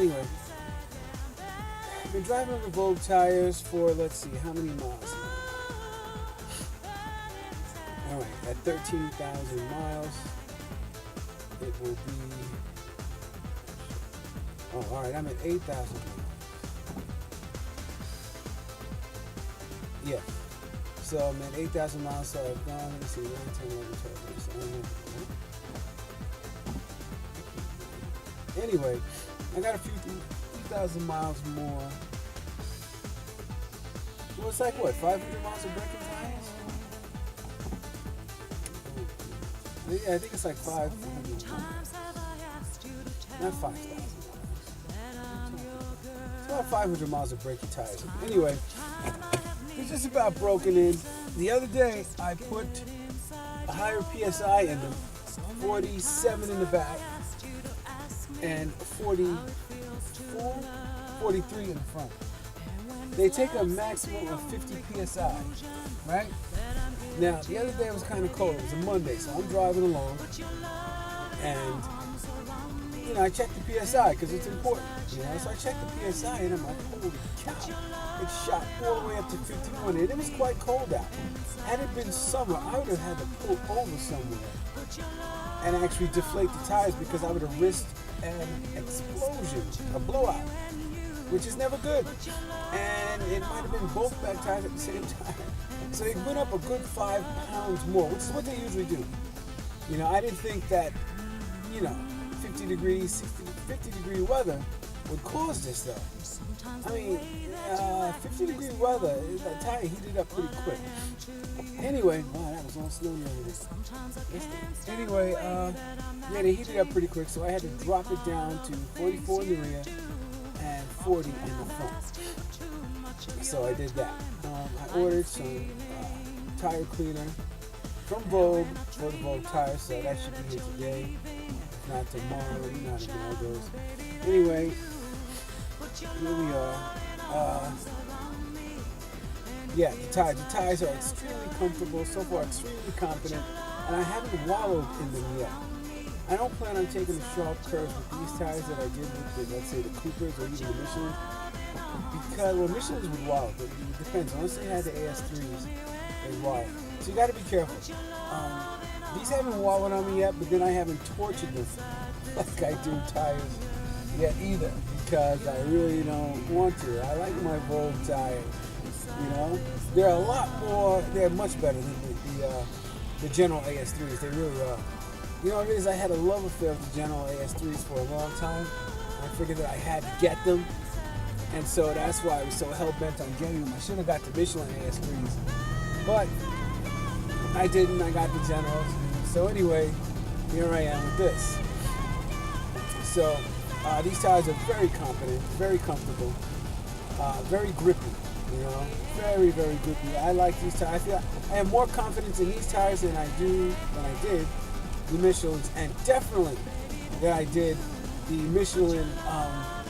Anyway, I've been driving on the Vogue tires for, let's see, how many miles now? Alright, at 13,000 miles, it will be... Oh, alright, I'm at 8,000 miles. Yeah. So I'm at 8,000 miles, so I've gone, let's see, 9, 10, 11, 12, anyway, I got a few thousand miles more. Well, it's like what, 500 miles of braking tires? Yeah, I think it's like 500 miles. Not 5,000 miles. It's about 500 miles of braking tires. Anyway, it's just about broken in. The other day, I put a higher PSI in them, 47 in the back, and 44, 43 in the front. They take a maximum of 50 PSI, right? Now, the other day it was kind of cold. It was a Monday, so I'm driving along, and, I checked the PSI because it's important, So I checked the PSI, and I'm like, holy cow. It shot all the way up to 51, and it was quite cold out. Had it been summer, I would have had to pull over somewhere and actually deflate the tires because I would have risked an explosion, a blowout, which is never good. And it might have been both back tires at the same time. So they went up a good 5 pounds more, which is what they usually do. I didn't think that, 50 degrees, 60, 50 degree weather would cause this though. 50 degree weather, that tire heated up pretty quick. Anyway, wow, that was all snow the other day. Anyway, they heated up pretty quick, so I had to drop it down to 44 in the rear and 40 in the front. So I did that. I ordered some tire cleaner from Vogue for the Vogue tires, so that should be here today. If not tomorrow, you know how tomorrow goes. Anyway, here we are. The tires are extremely comfortable, so far extremely confident, and I haven't wallowed in them yet. I don't plan on taking the sharp curves with these tires that I did with the, let's say, the Coopers or even the Michelin, because, Michelin's would wallow, but it depends. Once they had the AS3s, they wallow. So you got to be careful. These haven't wallowed on me yet, but then I haven't tortured them like I do tires yet either, because I really don't want to. I like my Vogue tires. They're a lot more. They're much better than the General AS3s. They really are. What it is, I had a love affair with the General AS3s for a long time. I figured that I had to get them, and so that's why I was so hell bent on getting them. I should have got the Michelin AS3s, but I didn't. I got the Generals. So anyway, here I am with this. So these tires are very confident, very comfortable, very grippy. Very, very grippy. I like these tires. I feel I have more confidence in these tires than I did the Michelins, and definitely that I did the Michelin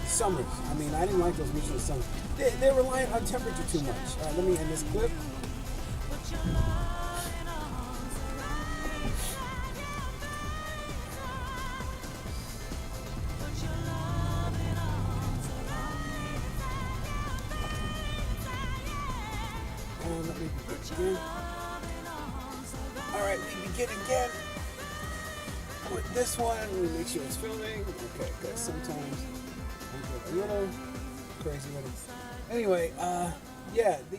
Summers. I didn't like those Michelin Summers. They're reliant on temperature too much. All right, let me end this clip. Let me begin. Alright, we begin again with this one. Let me make sure it's filming. Okay, because sometimes I get a little crazy with it. Anyway, the